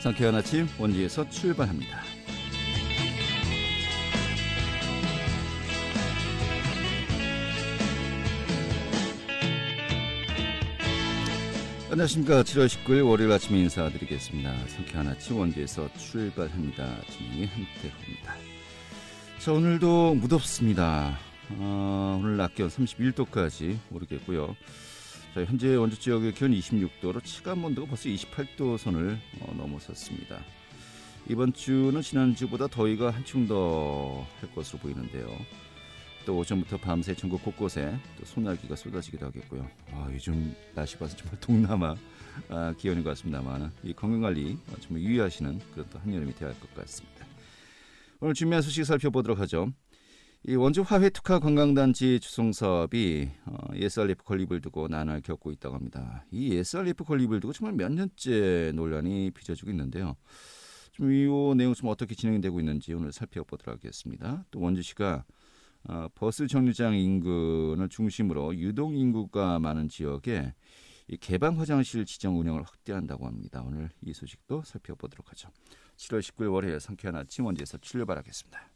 상쾌한 아침 원주에서 출발합니다. 안녕하십니까. 7월 19일 월요일 아침에 인사드리겠습니다. 상쾌한 아침 원주에서 출발합니다. 진행의 한태호입니다. 자, 오늘도 무덥습니다. 오늘 낮 기온 31도까지 오르겠고요. 자, 현재 원주 지역의 기온 26도로 체감온도가 벌써 28도 선을 넘어섰습니다. 이번 주는 지난주보다 더위가 한층 더 할 것으로 보이는데요. 또 오전부터 밤새 전국 곳곳에 또 소나기가 쏟아지기도 하겠고요. 요즘 날씨 봐서 정말 동남아 기온인 것 같습니다만 이 건강관리 정말 유의하시는 그런 또 한여름이 되어야 할 것 같습니다. 오늘 준비한 소식 살펴보도록 하죠. 이 원주 화훼특화 관광단지 주송 사업이 SRF 건립을 두고 난을 겪고 있다고 합니다. 이 SRF 건립을 두고 정말 몇 년째 논란이 빚어지고 있는데요. 좀 이 내용 좀 어떻게 진행되고 있는지 오늘 살펴보도록 하겠습니다. 또 원주시가 버스 정류장 인근을 중심으로 유동 인구가 많은 지역에 이 개방 화장실 지정 운영을 확대한다고 합니다. 오늘 이 소식도 살펴보도록 하죠. 7월 19일 월요일 상쾌한 아침 원주에서 출발하겠습니다.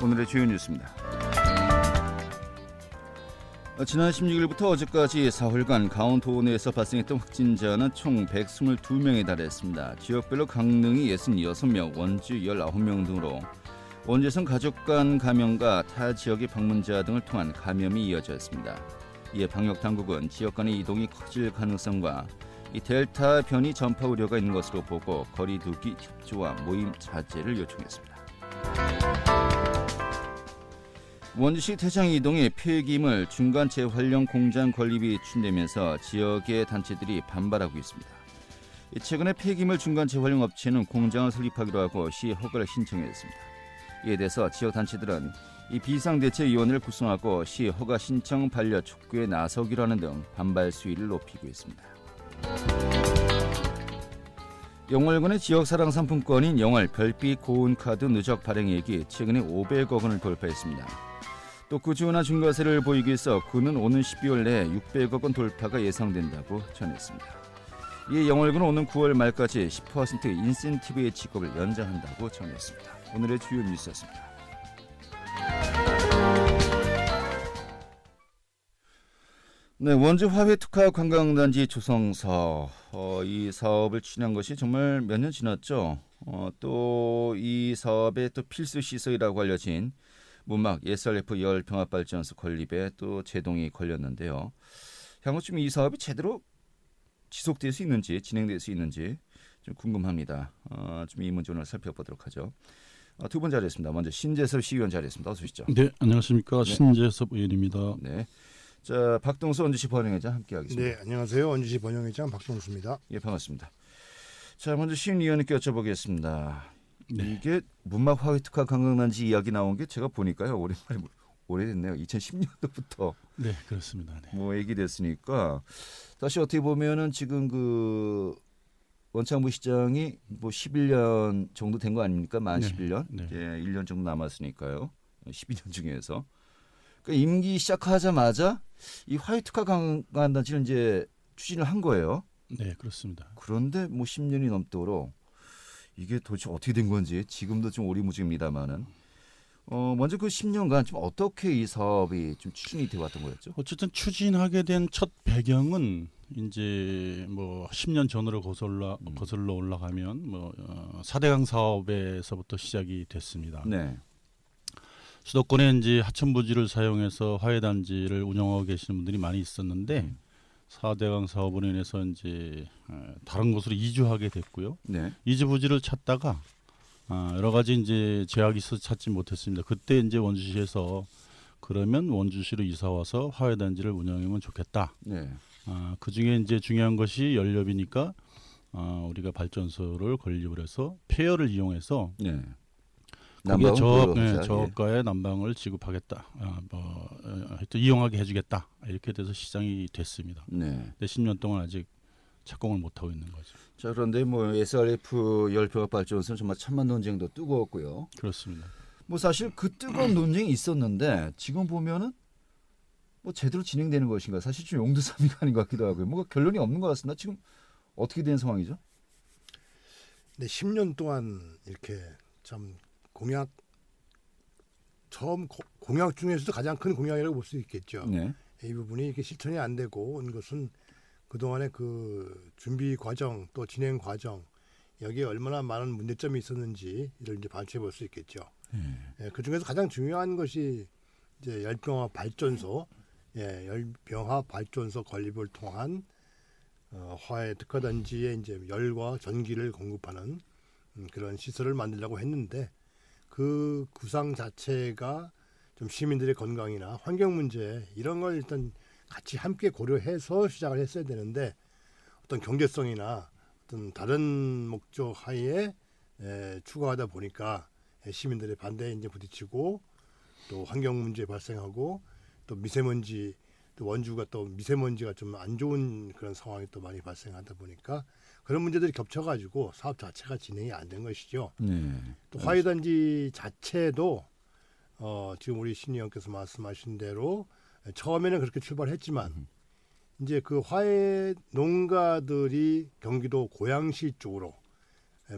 오늘의 주요 뉴스입니다. 지난 16일부터 어제까지 사흘간 강원도 내에서 발생했던 확진자는 총 122명에 달했습니다. 지역별로 강릉이 66명, 원주 19명 등으로 원주에선 가족 간 감염과 타 지역의 방문자 등을 통한 감염이 이어졌습니다. 이에 방역당국은 지역 간의 이동이 커질 가능성과 이 델타 변이 전파 우려가 있는 것으로 보고 거리 두기 협조와 모임 자제를 요청했습니다. 원주시 태장 이동에 폐기물 중간 재활용 공장 건립이 추진되면서 지역의 단체들이 반발하고 있습니다. 최근에 폐기물 중간 재활용 업체는 공장을 설립하기로 하고 시 허가를 신청했습니다. 이에 대해서 지역 단체들은 이 비상대책위원회를 구성하고 시 허가 신청 반려 촉구에 나서기로 하는 등 반발 수위를 높이고 있습니다. 영월군의 지역사랑 상품권인 영월 별빛 고운카드 누적 발행액이 최근에 500억 원을 돌파했습니다. 또 꾸준한 증가세를 보이기 위해서 군은 오는 12월 내에 600억 원 돌파가 예상된다고 전했습니다. 이에 영월군은 오는 9월 말까지 10% 인센티브의 지급을 연장한다고 전했습니다. 오늘의 주요 뉴스였습니다. 네, 원주 화훼특화 관광단지 조성사업, 이 사업을 추진한 것이 정말 몇 년 지났죠. 또 이 사업의 또 필수 시설이라고 알려진 문막 SRF 열병합발전소 건립에 또 제동이 걸렸는데요. 향후 좀 이 사업이 제대로 지속될 수 있는지 진행될 수 있는지 좀 궁금합니다. 좀 이 문제 오늘 살펴보도록 하죠. 두 분 자리했습니다. 먼저 신재섭 시의원 자리했습니다. 어서 오시죠. 네, 안녕하십니까. 네. 신재섭 의원입니다. 네. 자, 박동수 원주시 번영회장 함께하겠습니다. 네, 안녕하세요. 원주시 번영회장 박동수입니다. 예, 반갑습니다. 자, 먼저 시인 의원님께 여쭤보겠습니다. 네. 이게 문막 화훼특화 관광단지 이야기 나온 게 제가 보니까요. 오래됐네요. 2010년도부터. 네, 그렇습니다. 네. 뭐 얘기됐으니까 다시 어떻게 보면은 지금 그 원창부 시장이 뭐 11년 정도 된 거 아닙니까? 만 네. 11년. 네. 예, 1년 정도 남았으니까요. 12년 중에서. 그러니까 임기 시작하자마자 이 화훼특화 관광단지를 이제 추진을 한 거예요. 네, 그렇습니다. 그런데 뭐 10년이 넘도록 이게 도대체 어떻게 된 건지 지금도 좀 오리무중입니다만은 먼저 그 10년간 좀 어떻게 이 사업이 좀 추진이 되어 왔던 거였죠? 어쨌든 추진하게 된 첫 배경은 이제 뭐 10년 전으로 거슬러 올라가면 뭐 4대강 사업에서부터 시작이 됐습니다. 네. 수도권에 이제 하천 부지를 사용해서 화훼단지를 운영하고 계시는 분들이 많이 있었는데 4대강 사업으로 인해서 이제 다른 곳으로 이주하게 됐고요. 네. 이주 부지를 찾다가 여러 가지 이제 제약이 있어서 찾지 못했습니다. 그때 이제 원주시에서 그러면 원주시로 이사 와서 화훼단지를 운영하면 좋겠다. 네. 그 중에 이제 중요한 것이 연료비니까 우리가 발전소를 건립을 해서 폐열을 이용해서 네. 거기에 저가의 난방을 지급하겠다. 하여튼 이용하게 해주겠다. 이렇게 돼서 시장이 됐습니다. 네. 근데 10년 동안 아직 착공을 못하고 있는 거죠. 자, 그런데 뭐 SRF 열병합 발전소는 정말 천만 논쟁도 뜨거웠고요. 그렇습니다. 뭐 사실 그 뜨거운 논쟁이 있었는데 지금 보면은 뭐 제대로 진행되는 것인가 사실 좀 용두사미가 아닌 것 같기도 하고요. 뭔가 결론이 없는 것 같습니다. 지금 어떻게 된 상황이죠? 네, 10년 동안 이렇게 참 공약 공약 중에서도 가장 큰 공약이라고 볼 수 있겠죠. 네. 이 부분이 이렇게 실천이 안 되고 온 것은 그동안의 그 준비 과정 또 진행 과정 여기에 얼마나 많은 문제점이 있었는지 이를 이제 반추해 볼 수 있겠죠. 예, 그 중에서 가장 중요한 것이 이제 열병합 발전소, 열병합 발전소 건립을 통한 화해 특화단지에 이제 열과 전기를 공급하는 그런 시설을 만들려고 했는데 그 구상 자체가 좀 시민들의 건강이나 환경 문제 이런 걸 일단 같이 함께 고려해서 시작을 했어야 되는데 어떤 경제성이나 어떤 다른 목적 하에 추구하다 보니까 시민들의 반대에 이제 부딪히고 또 환경 문제 발생하고 또 미세먼지 또 원주가 또 미세먼지가 좀 안 좋은 그런 상황이 또 많이 발생하다 보니까 그런 문제들이 겹쳐가지고 사업 자체가 진행이 안 된 것이죠. 네. 또 화해단지 자체도 지금 우리 신 의원께서 말씀하신 대로 처음에는 그렇게 출발했지만 이제 그 화해 농가들이 경기도 고양시 쪽으로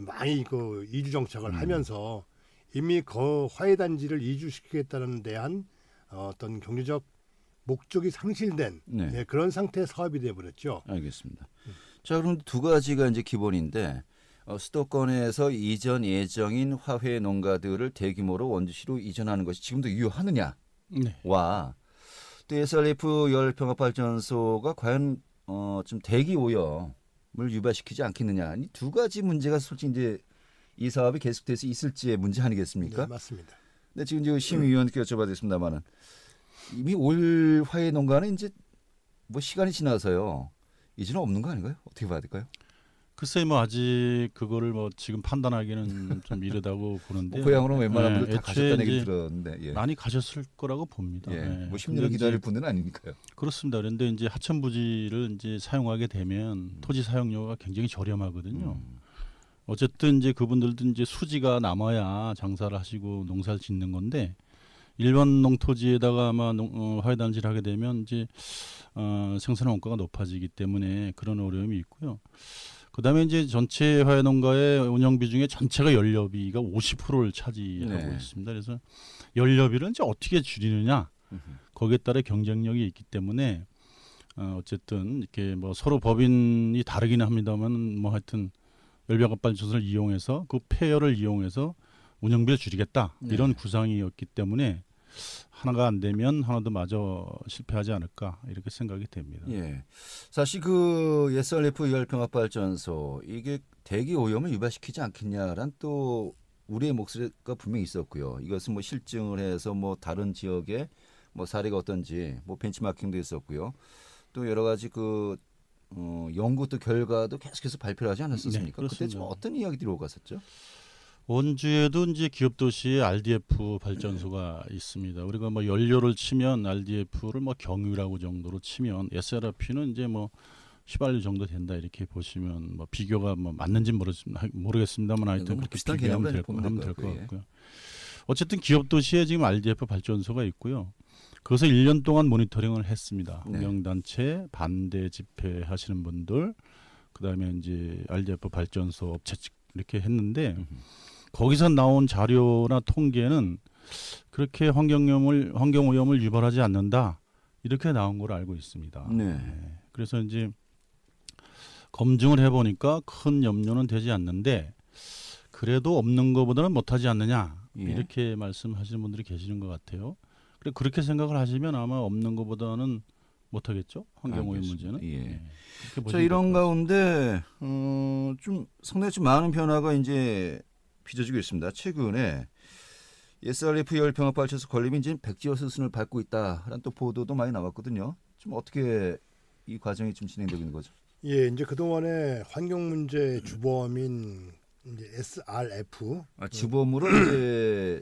많이 그 이주 정착을 하면서 이미 그 화해단지를 이주시키겠다는 대한 어떤 경제적 목적이 상실된 네. 그런 상태의 사업이 되어버렸죠. 알겠습니다. 자, 그럼 두 가지가 이제 기본인데 수도권에서 이전 예정인 화훼 농가들을 대규모로 원주시로 이전하는 것이 지금도 유효하느냐와 네. 또 SRF 열병합발전소가 과연 좀 대기 오염을 유발시키지 않겠느냐 이 두 가지 문제가 솔직히 이제 이 사업이 계속돼서 있을지의 문제 아니겠습니까? 네, 맞습니다. 근데 지금 이제 심의위원께 여쭤봐야겠습니다만은 이미 올 화훼 농가는 이제 뭐 시간이 지나서요. 이제는 없는 거 아닌가요? 어떻게 봐야 될까요? 글쎄 뭐 아직 그거를 뭐 지금 판단하기는 좀 이르다고 보는데 고향으로 웬만한 분들 다 애초에 가셨다는 얘기 이제 들었는데 예. 많이 가셨을 거라고 봅니다. 예. 예. 뭐 10년을 근데 기다릴 이제 분은 아니니까요. 그렇습니다. 그런데 이제 하천 부지를 이제 사용하게 되면 토지 사용료가 굉장히 저렴하거든요. 어쨌든 이제 그분들도 이제 수지가 남아야 장사를 하시고 농사를 짓는 건데 일반 농토지에다가 아마 화훼단지를 하게 되면 이제 생산 원가가 높아지기 때문에 그런 어려움이 있고요. 그다음에 이제 전체 화훼농가의 운영 비중의 전체가 연료비가 50%를 차지하고 네. 있습니다. 그래서 연료비를 이제 어떻게 줄이느냐 거기에 따라 경쟁력이 있기 때문에 어쨌든 이렇게 뭐 서로 법인이 다르기는 합니다만 뭐 하여튼 열병합발전소를 이용해서 그 폐열을 이용해서 운영비를 줄이겠다 이런 구상이었기 때문에 하나가 안 되면 하나도 마저 실패하지 않을까 이렇게 생각이 됩니다. 예. 사실 그 SRF 열병합발전소 이게 대기 오염을 유발시키지 않겠냐란 또 우리의 목소리가 분명히 있었고요. 이것은 뭐 실증을 해서 뭐 다른 지역에 뭐 사례가 어떤지 뭐 벤치마킹도 있었고요. 또 여러 가지 그 연구 또 결과도 계속해서 발표를 하지 않았었습니까? 네, 그때 좀 어떤 이야기들이 오갔었죠? 원주에도 이제 기업도시에 RDF 발전소가 있습니다. 우리가 뭐 연료를 치면 RDF를 뭐 경유라고 정도로 치면 SRP는 이제 뭐 휘발유 정도 된다 이렇게 보시면 뭐 비교가 뭐 맞는지 모르겠습니다만 하여튼 그렇게 비슷한 비교하면 될 것 같고요. 어쨌든 기업도시에 지금 RDF 발전소가 있고요. 그래서 1년 동안 모니터링을 했습니다. 네. 환경단체 반대 집회 하시는 분들, 그다음에 이제 RDF 발전소 업체 측 이렇게 했는데 거기서 나온 자료나 통계는 그렇게 환경오염을 유발하지 않는다 이렇게 나온 걸 알고 있습니다. 네. 그래서 이제 검증을 해보니까 큰 염려는 되지 않는데 그래도 없는 것보다는 못하지 않느냐 이렇게 말씀하시는 분들이 계시는 것 같아요. 그렇게 생각을 하시면 아마 없는 것보다는 못하겠죠. 환경오염 문제는. 예. 그렇게 자, 이런 보시면 가운데 좀 상당히 좀 많은 변화가 이제 빚어지고 있습니다. 최근에 SRF 열병합발전소 건립이 이제 백지화 수순을 밟고 있다라는 또 보도도 많이 나왔거든요. 좀 어떻게 이 과정이 좀 진행되고 있는 거죠? 예, 이제 그동안에 환경 문제 주범인 이제 SRF 주범으로 이제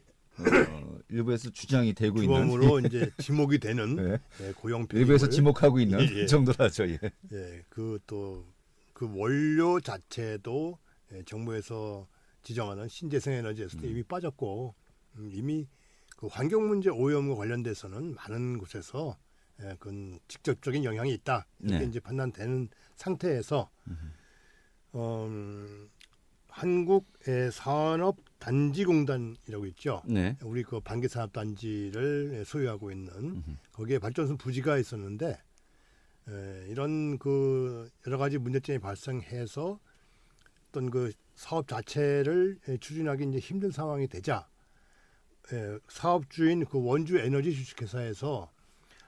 일부에서 주장이 되고 주범으로 있는 이제 지목이 되는 네. 고용 일부에서 지목하고 있는 정도라죠. 예. 예, 그 또 그 원료 자체도 정부에서 지정하는 신재생 에너지에서도 이미 빠졌고 이미 그 환경 문제 오염과 관련돼서는 많은 곳에서 그건 직접적인 영향이 있다 이렇게 네. 이제 판단되는 상태에서 한국 산업단지공단이라고 있죠. 네. 우리 그 반기산업단지를 소유하고 있는 거기에 발전소 부지가 있었는데 이런 그 여러 가지 문제점이 발생해서 어떤 그 사업 자체를 추진하기 이제 힘든 상황이 되자 사업주인 그 원주 에너지 주식회사에서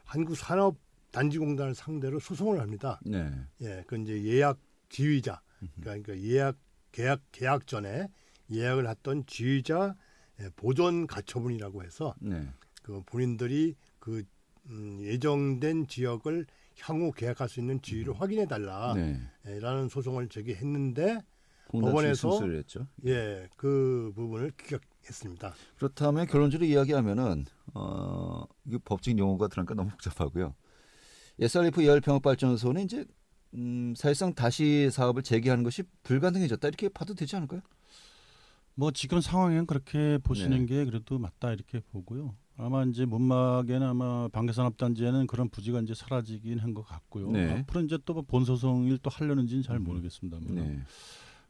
한국산업단지공단을 상대로 소송을 합니다. 네. 예, 그 이제 예약 지휘자, 그러니까 계약 전에 예약을 했던 지휘자 보존 가처분이라고 해서 네. 그 본인들이 그 예정된 지역을 향후 계약할 수 있는 지위를 확인해 달라라는 네. 소송을 제기했는데 공단 법원에서 승소를 했죠. 예, 그 부분을 기각했습니다. 그렇다면 결론적으로 이야기하면은 이게 법적 용어가 들어가니까 너무 복잡하고요. SRF 열병합발전소는 이제 사실상 다시 사업을 재개하는 것이 불가능해졌다 이렇게 봐도 되지 않을까요? 뭐 지금 상황엔 그렇게 보시는 네. 게 그래도 맞다 이렇게 보고요. 아마 이제 문막에는 아마 반기산업단지에는 그런 부지가 이제 사라지긴 한 것 같고요. 네. 앞으로 이제 또 본소송을 또 하려는지는 잘 모르겠습니다만 네.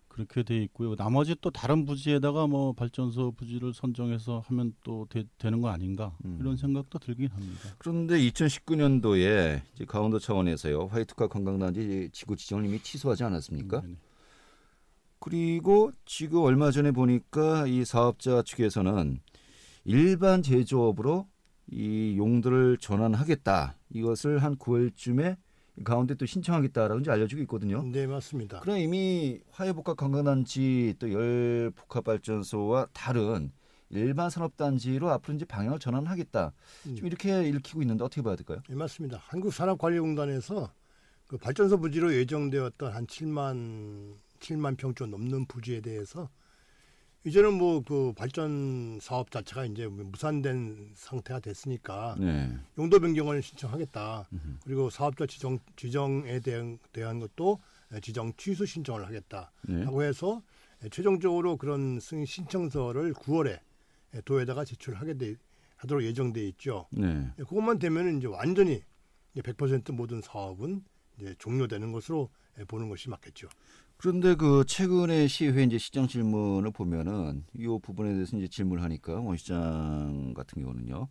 그렇게 돼 있고요. 나머지 또 다른 부지에다가 뭐 발전소 부지를 선정해서 하면 또 되는 거 아닌가 이런 생각도 들긴 합니다. 그런데 2019년도에 이제 강원도 차원에서요 화이트카 관광단지 지구 지정을 이미 취소하지 않았습니까? 네네. 그리고 지금 얼마 전에 보니까 이 사업자 측에서는 일반 제조업으로 이 용도를 전환하겠다. 이것을 한 9월쯤에 가운데 또 신청하겠다라고 이제 알려지고 있거든요. 네, 맞습니다. 그럼 이미 화해복합 관광단지 또 열복합발전소와 다른 일반 산업단지로 앞으로 이제 방향을 전환하겠다. 좀 이렇게 읽히고 있는데 어떻게 봐야 될까요? 네, 맞습니다. 한국산업관리공단에서 그 발전소 부지로 예정되었던 한 7만 평 좀 넘는 부지에 대해서 이제는 뭐 그 발전 사업 자체가 이제 무산된 상태가 됐으니까 네. 용도 변경을 신청하겠다. 그리고 사업자 지정에 대한 것도 지정 취소 신청을 하겠다. 네. 하고 해서 최종적으로 그런 승인 신청서를 9월에 도에다가 하도록 예정돼 있죠. 네. 그것만 되면 이제 완전히 100% 모든 사업은 이제 종료되는 것으로 보는 것이 맞겠죠. 그런데 그 최근에 시의회 이제 시장 질문을 보면은 이 부분에 대해서 이제 질문을 하니까 원 시장 같은 경우는요.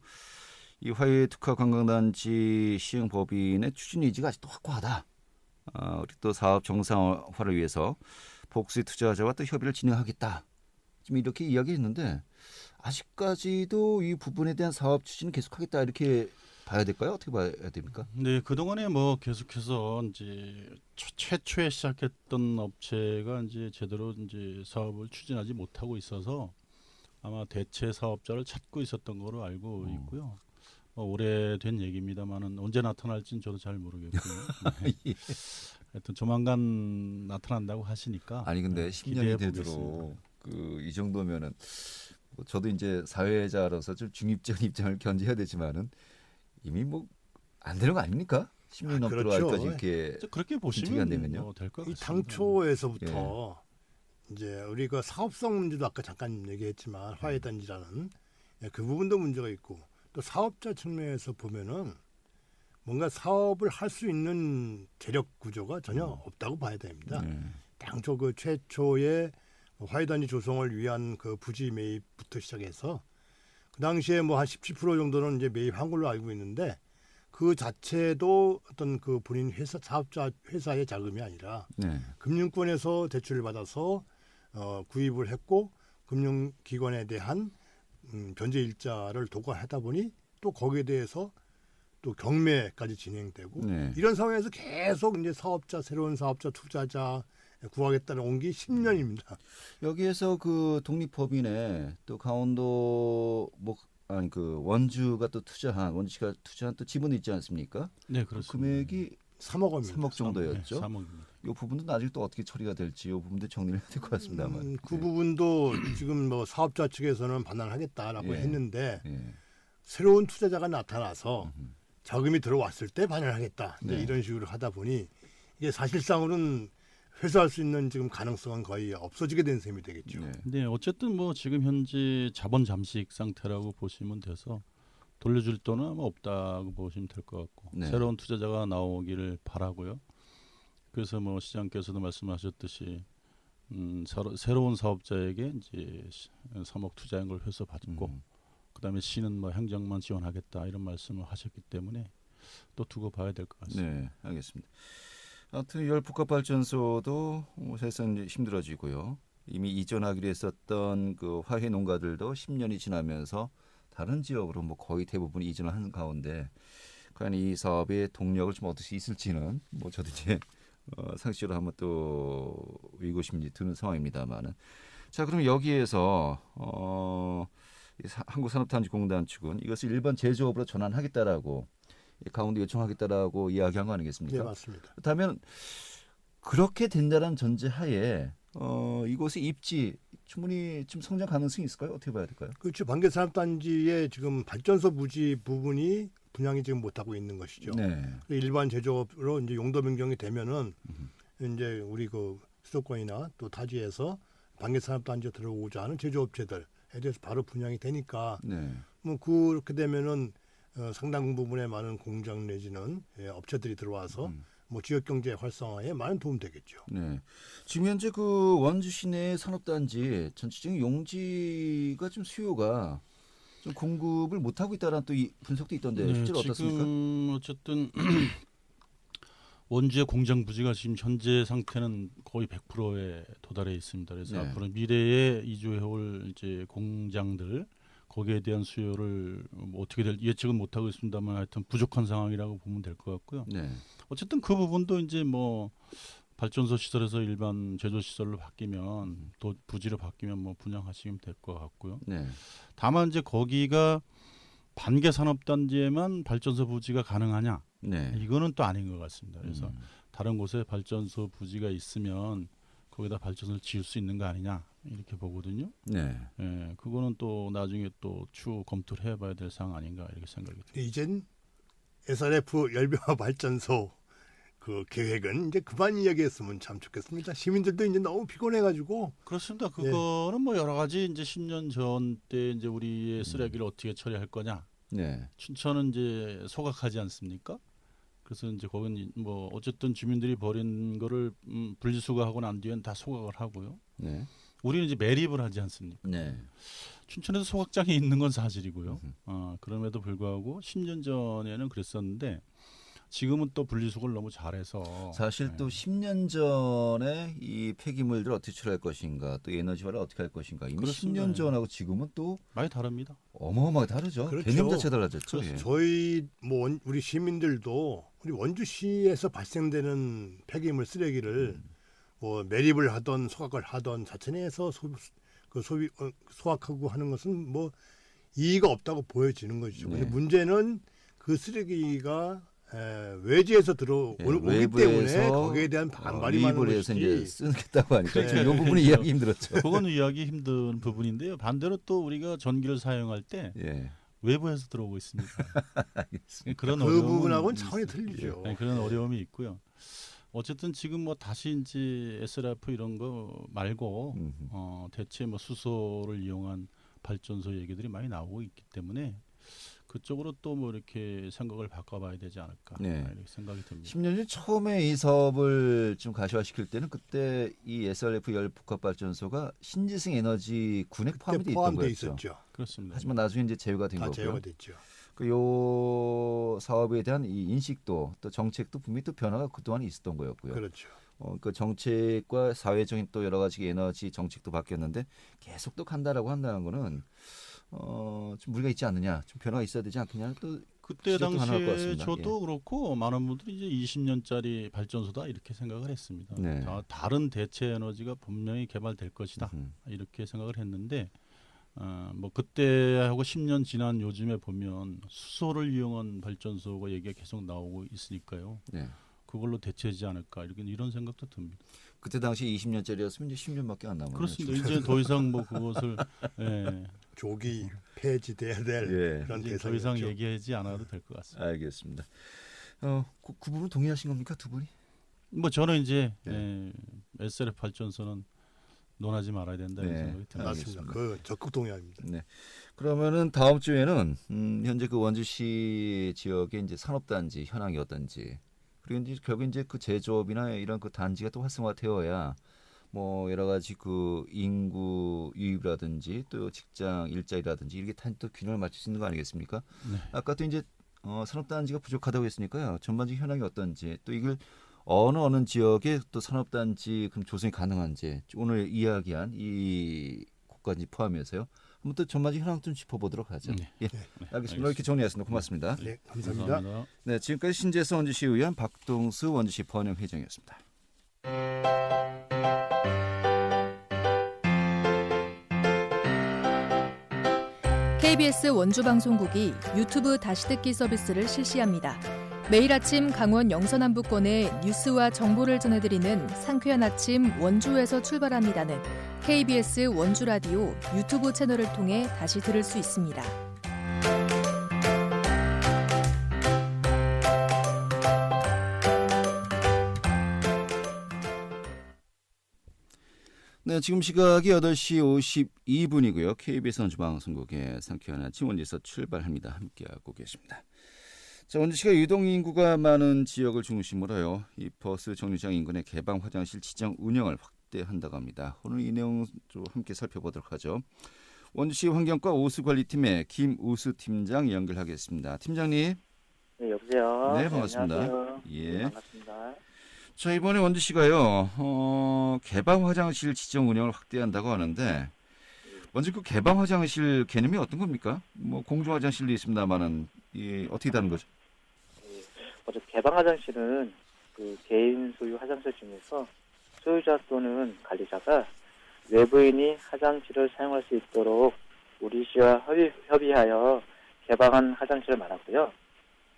이 화해 특화 관광단지 시행 법인의 추진 의지가 아직도 확고하다. 그리고 또 사업 정상화를 위해서 복수의 투자자와 또 협의를 진행하겠다. 지금 이렇게 이야기했는데 아직까지도 이 부분에 대한 사업 추진은 계속하겠다 이렇게 봐야 될까요? 어떻게 봐야 됩니까? 네, 그동안에 뭐 계속해서 이제 최초에 시작했던 업체가 이제 제대로 이제 사업을 추진하지 못하고 있어서 아마 대체 사업자를 찾고 있었던 거로 알고 있고요. 뭐 오래된 얘기입니다만은 언제 나타날지는 저도 잘 모르겠고요. 네. 하여튼 조만간 나타난다고 하시니까. 아니 근데 네, 10년이 기대해 되도록 보겠습니다. 그 이 정도면은 뭐 저도 이제 사회자로서 좀 중립적인 입장을 견지해야 되지만은 이미 뭐 안 되는 거 아닙니까? 10년 넘도록 그렇죠. 아직까지 이렇게 그렇게 안 보시면 되면요? 될 것 이 같습니다. 당초에서부터 이제 우리가 사업성 문제도 아까 잠깐 얘기했지만 화해단지라는 그 부분도 문제가 있고 또 사업자 측면에서 보면은 뭔가 사업을 할 수 있는 재력 구조가 전혀 없다고 봐야 됩니다. 당초 그 최초의 화해단지 조성을 위한 그 부지 매입부터 시작해서 그 당시에 뭐 한 17% 정도는 이제 매입한 걸로 알고 있는데 그 자체도 어떤 그 본인 회사 사업자 회사의 자금이 아니라 네. 금융권에서 대출을 받아서 구입을 했고 금융기관에 대한 변제 일자를 도과하다 보니 또 거기에 대해서 또 경매까지 진행되고 네. 이런 상황에서 계속 이제 새로운 사업자 투자자 구하겠다는 온 게 10년입니다. 여기에서 그 독립법인에 또 강원도 그 원주가 또 원주시가 투자한 또 지분이 있지 않습니까? 네, 그 그렇습니다. 금액이 3억 원입니다. 3억 정도였죠. 3억입니다. 이 부분도 아직 또 어떻게 처리가 될지 이 부분도 정리를 해야 될 것 같습니다만. 그 부분도 지금 뭐 사업자 측에서는 반환하겠다라고 예. 했는데 예. 새로운 투자자가 나타나서 자금이 들어왔을 때 반환하겠다. 이제 네. 이런 식으로 하다 보니 이게 사실상으로는 회수할 수 있는 지금 가능성은 거의 없어지게 된 셈이 되겠죠. 네. 네, 어쨌든 뭐 지금 현재 자본 잠식 상태라고 보시면 돼서 돌려줄 돈은 아마 없다고 보시면 될 것 같고 네. 새로운 투자자가 나오기를 바라고요. 그래서 뭐 시장께서도 말씀하셨듯이 새로운 사업자에게 이제 3억 투자한 걸 회수 받고 그다음에 시는 뭐 행정만 지원하겠다 이런 말씀을 하셨기 때문에 또 두고 봐야 될 것 같습니다. 네, 알겠습니다. 아무튼 열폭합발전소도 사실상 이제 힘들어지고요. 이미 이전하기로 했었던 그 화훼 농가들도 10년이 지나면서 다른 지역으로 뭐 거의 대부분 이전을 하는 가운데 과연 이 사업의 동력을 좀 얻을 수 있을지는 뭐 저도 이제 상식적으로 한번 또 의구심이 드는 상황입니다만은 자 그럼 여기에서 한국산업단지공단 측은 이것을 일반 제조업으로 전환하겠다라고 가운데 요청하겠다라고 이야기한 거 아니겠습니까? 네, 맞습니다. 그렇다면 그렇게 된다는 전제하에 이곳의 입지 충분히 좀 성장 가능성이 있을까요? 어떻게 봐야 될까요? 그렇죠. 반개산업단지의 지금 발전소 부지 부분이 분양이 지금 못하고 있는 것이죠. 네. 일반 제조업으로 이제 용도 변경이 되면은 이제 우리 그 수도권이나 또 타지에서 반개산업단지에 들어오고자 하는 제조업체들에 대해서 바로 분양이 되니까 네. 뭐 그렇게 되면은 상당 부분의 많은 공장 내지는 업체들이 들어와서 뭐 지역 경제 활성화에 많은 도움 되겠죠. 네. 지금 현재 그 원주 시내 산업단지 전체적인 용지가 좀 수요가 좀 공급을 못 하고 있다라는 또 이 분석도 있던데 실제로 어떻습니까? 지금 어쨌든 원주의 공장 부지가 지금 현재 상태는 거의 100%에 도달해 있습니다. 그래서 네. 앞으로 미래에 이주해올 이제 공장들 거기에 대한 수요를 뭐 어떻게 될 예측은 못 하고 있습니다만 하여튼 부족한 상황이라고 보면 될 것 같고요. 네. 어쨌든 그 부분도 이제 뭐 발전소 시설에서 일반 제조 시설로 바뀌면 또 부지로 바뀌면 뭐 분양하시면 될 것 같고요. 네. 다만 이제 거기가 반개 산업단지에만 발전소 부지가 가능하냐? 네. 이거는 또 아닌 것 같습니다. 그래서 다른 곳에 발전소 부지가 있으면 거기다 발전소를 지을 수 있는 거 아니냐 이렇게 보거든요. 네. 예, 그거는 또 나중에 또 추후 검토를 해봐야 될 사항 아닌가 이렇게 생각이 듭니다. 이젠 SRF 열병화 발전소 그 계획은 이제 그만 이야기했으면 참 좋겠습니다. 시민들도 이제 너무 피곤해가지고. 그렇습니다. 그거는 뭐 여러 가지 이제 10년 전 때 이제 우리의 쓰레기를 어떻게 처리할 거냐. 네. 춘천은 이제 소각하지 않습니까? 그래서 이제 거긴 뭐 어쨌든 주민들이 버린 거를 분리수거하고 난 뒤엔 다 소각을 하고요. 네. 우리는 이제 매립을 하지 않습니까? 네. 춘천에서 소각장이 있는 건 사실이고요. 그럼에도 불구하고 10년 전에는 그랬었는데 지금은 또 분리수거를 너무 잘해서 사실 또 10년 전에 이 폐기물들을 어떻게 처리할 것인가 또 에너지화를 어떻게 할 것인가 이미 그렇습니다. 10년 전하고 지금은 또 많이 다릅니다. 어마어마하게 다르죠. 그렇죠. 개념 자체가 달라졌죠. 예. 저희 뭐 우리 시민들도 우리 원주시에서 발생되는 폐기물 쓰레기를 뭐 매립을 하던 소각을 하던 자체내에서 소각하고 하는 것은 뭐 이의가 없다고 보여지는 거죠. 네. 근데 문제는 그 쓰레기가 외지에서 들어오기 때문에 거기에 대한 반발이 많은 해서 것이지. 이제 쓰겠다고 하니까 네. 이 부분이 이해하기 힘들었죠. 그거는 이해하기 힘든 부분인데요. 반대로 또 우리가 전기를 사용할 때 예. 외부에서 들어오고 있습니다. 그런 그 어려움은 부분하고는 차원이 틀리죠. 네, 그런 어려움이 있고요. 어쨌든 지금 뭐 다시 이제 SRF 이런 거 말고 대체 뭐 수소를 이용한 발전소 얘기들이 많이 나오고 있기 때문에 그쪽으로 또 뭐 이렇게 생각을 바꿔봐야 되지 않을까 네. 이렇게 생각이 듭니다. 10년 전 처음에 이 사업을 좀 가시화시킬 때는 그때 이 SRF 열폭합발전소가 신지승 에너지군에 포함이 돼 있던 포함돼 거였죠. 있었죠. 그렇습니다. 하지만 나중에 이제 제외가 된 다 거고요. 제어가 됐죠. 요 사업에 대한 이 인식도 또 정책도 분명히 또 변화가 그동안 있었던 거였고요. 그렇죠. 그 정책과 사회적인 또 여러 가지 에너지 정책도 바뀌었는데 계속 또 간다라고 한다는 거는 좀 무리가 있지 않느냐, 좀 변화가 있어야 되지 않겠냐 또 그때 지적도 가능할 것 당시에 같습니다. 저도 그렇고 많은 분들이 이제 20년짜리 발전소다 이렇게 생각을 했습니다. 네. 다른 대체 에너지가 분명히 개발될 것이다 이렇게 생각을 했는데 뭐 그때하고 10년 지난 요즘에 보면 수소를 이용한 발전소가 얘기가 계속 나오고 있으니까요. 네. 그걸로 대체하지 않을까 이런 생각도 듭니다. 그때 당시 20년짜리였으면 이제 10년밖에 안 남았네요. 그렇습니다. 이제 더 이상 뭐 그것을 조기 폐지돼야 될 예. 그런 이제 더 대상이죠. 이상 얘기하지 않아도 될 것 같습니다. 알겠습니다. 그 부분 동의하신 겁니까 두 분이? 뭐 저는 이제 네. SRF 발전소는 논하지 말아야 된다 이런 네. 생각이 듭니다. 맞습니다. 그 적극 동의합니다. 네. 그러면은 다음 주에는 현재 그 원주시 지역의 이제 산업단지 현황이 어떤지, 그리고 이제 결국 이제 그 제조업이나 이런 그 단지가 또 활성화되어야 뭐 여러 가지 그 인구 유입이라든지 또 직장 일자리라든지 이렇게 다 또 균형을 맞출 수 있는 거 아니겠습니까? 네. 아까 또 이제 산업단지가 부족하다고 했으니까요. 전반적인 현황이 어떤지, 또 이걸 어느 지역에 또 산업단지 그럼 조성이 가능한지 오늘 이야기한 이 곳까지 포함해서요. 한번 또 전반적인 현황 좀 짚어보도록 하죠. 네. 예, 알겠습니다. 이렇게 정리했습니다. 고맙습니다. 네, 감사합니다. 네, 지금까지 신재성 원주시 의원, 박동수 원주시 번영회장이었습니다. KBS 원주방송국이 유튜브 다시 듣기 서비스를 실시합니다. 매일 아침 강원 영서남부권의 뉴스와 정보를 전해드리는 상쾌한 아침 원주에서 출발합니다는 KBS 원주라디오 유튜브 채널을 통해 다시 들을 수 있습니다. 네, 지금 시각이 8시 52분이고요. KBS 원주방송국의 상쾌한 아침 원주에서 출발합니다. 함께하고 계십니다. 자, 원주시가 유동인구가 많은 지역을 중심으로요. 이 버스 정류장 인근의 개방 화장실 지정 운영을 확대한다고 합니다. 오늘 이 내용 좀 함께 살펴보도록 하죠. 원주시 환경과 오수관리팀의 김우수 팀장 연결하겠습니다. 팀장님. 네, 여보세요. 네, 반갑습니다. 안녕하세요. 예. 네, 반갑습니다. 자, 이번에 원주시가요, 개방 화장실 지정 운영을 확대한다고 하는데, 먼저 그 개방 화장실 개념이 어떤 겁니까? 뭐 공중 화장실도 있습니다만은 어떻게 다른 거죠? 먼저 개방 화장실은 그 개인 소유 화장실 중에서 소유자 또는 관리자가 외부인이 화장실을 사용할 수 있도록 우리 시와 협의하여 개방한 화장실을 말하고요.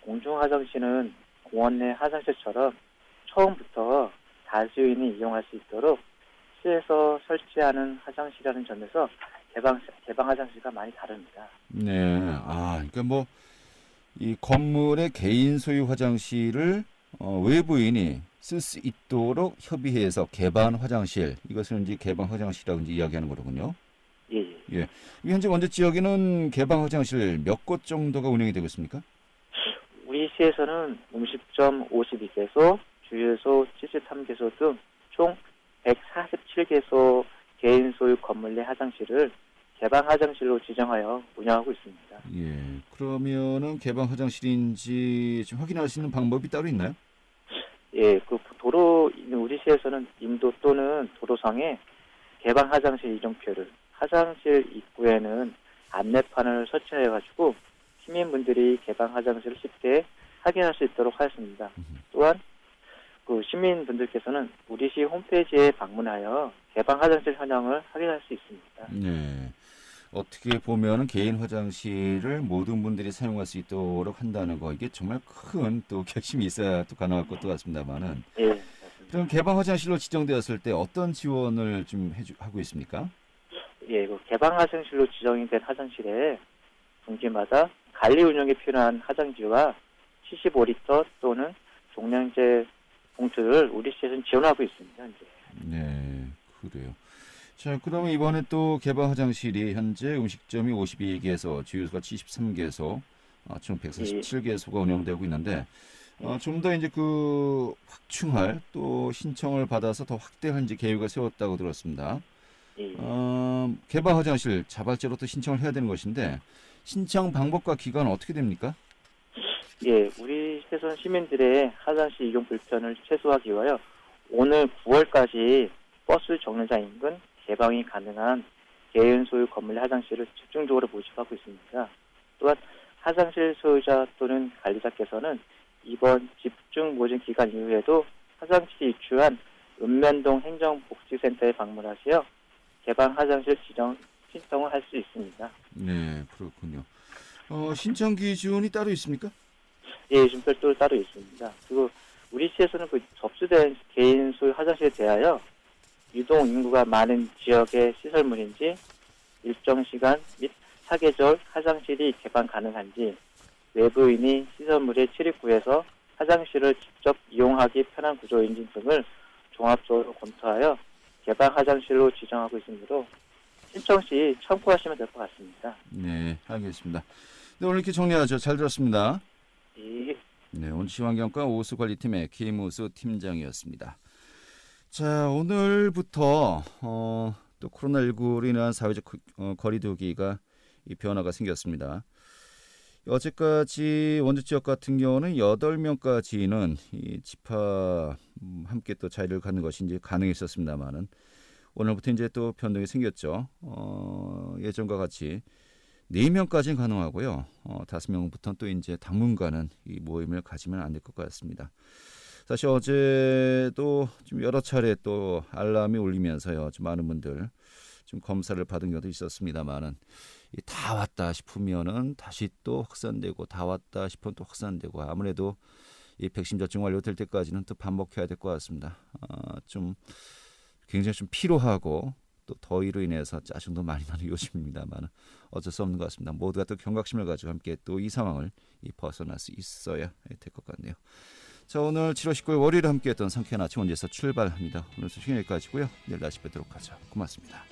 공중 화장실은 공원 내 화장실처럼 처음부터 다수인이 이용할 수 있도록 시에서 설치하는 화장실이라는 점에서 개방 화장실과 많이 다릅니다. 네, 그러니까 뭐 이 건물의 개인 소유 화장실을 외부인이 쓸 수 있도록 협의해서 개방 화장실, 이것을 이제 개방 화장실이라고 이제 이야기하는 거로군요. 예. 현재 원주 지역에는 개방 화장실 몇 곳 정도가 운영이 되고 있습니까? 우리 시에서는 음식점 52개소, 주유소 73개소 등 총 147개소 개인 소유 건물 내 화장실을 개방 화장실로 지정하여 운영하고 있습니다. 예. 그러면은 개방 화장실인지 좀 확인할 수 있는 방법이 따로 있나요? 예, 그 우리 시에서는 임도 또는 도로상에 개방 화장실 이정표를, 화장실 입구에는 안내판을 설치해가지고 시민분들이 개방 화장실을 쉽게 확인할 수 있도록 하였습니다. 또한 그 시민분들께서는 우리 시 홈페이지에 방문하여 개방 화장실 현황을 확인할 수 있습니다. 네. 어떻게 보면은 개인 화장실을 모든 분들이 사용할 수 있도록 한다는 거, 이게 정말 큰 또 결심이 있어야 또 가능할 것도 같습니다만은. 예, 맞습니다. 그럼 개방 화장실로 지정되었을 때 어떤 지원을 좀 하고 있습니까? 예, 그 개방 화장실로 지정이 된 화장실에 분기마다 관리 운영에 필요한 화장지와 75리터 또는 종량제 봉투를 우리 시에서는 지원하고 있습니다. 현재. 네, 그래요. 자, 그러면 이번에 또 개방 화장실이 현재 음식점이 52개소, 주유소가 73개소, 총 147개소가 운영되고 있는데, 좀 더 이제 그 확충할 또 신청을 받아서 더 확대할 이제 계획을 세웠다고 들었습니다. 예. 개방 화장실 자발적으로 또 신청을 해야 되는 것인데, 신청 방법과 기간은 어떻게 됩니까? 예, 우리 시에서는 시민들의 화장실 이용 불편을 최소화하기 위하여 오늘 9월까지 버스 정류장 인근 개방이 가능한 개인 소유 건물 내 화장실을 집중적으로 모집하고 있습니다. 또한 화장실 소유자 또는 관리자께서는 이번 집중 모집 기간 이후에도 화장실이 입주한 읍면동 행정복지센터에 방문하시어 개방 화장실 지정 신청을 할 수 있습니다. 네, 그렇군요. 신청 기준이 따로 있습니까? 예, 지금 별도로 따로 있습니다. 그리고 우리 시에서는 그 접수된 개인 소유 화장실에 대하여 유동 인구가 많은 지역의 시설물인지 일정 시간 및 사계절 화장실이 개방 가능한지 외부인이 시설물의 출입구에서 화장실을 직접 이용하기 편한 구조인지 등을 종합적으로 검토하여 개방 화장실로 지정하고 있으므로 신청 시 참고하시면 될 것 같습니다. 네, 알겠습니다. 네, 오늘 이렇게 정리하죠. 잘 들었습니다. 예. 네, 오늘 시환경과 오수관리팀의 김우수 팀장이었습니다. 자, 오늘부터 또 코로나19로 인한 사회적 거리두기가 이 변화가 생겼습니다. 어제까지 원주 지역 같은 경우는 8명까지는 이 집합 함께 또 자리를 갖는 것이 이제 가능했었습니다만은 오늘부터 이제 또 변동이 생겼죠. 예전과 같이 4명까지는 가능하고요. 5명부터는 또 이제 당분간은 이 모임을 가지면 안 될 것 같습니다. 사실 어제도 좀 여러 차례 또 알람이 울리면서요. 좀 많은 분들 좀 검사를 받은 경우도 있었습니다만은 다 왔다 싶으면은 다시 또 확산되고 다 왔다 싶으면 또 확산되고 아무래도 이 백신 접종 완료될 때까지는 또 반복해야 될 것 같습니다. 좀 굉장히 좀 피로하고 또 더위로 인해서 짜증도 많이 나는 요즘입니다만 어쩔 수 없는 것 같습니다. 모두가 또 경각심을 가지고 함께 또 이 상황을 벗어날 수 있어야 될 것 같네요. 자, 오늘 7월 19일 월요일에 함께했던 상쾌한 아침 원주에서 출발합니다. 오늘 소식 여기까지고요. 내일 다시 뵙도록 하죠. 고맙습니다.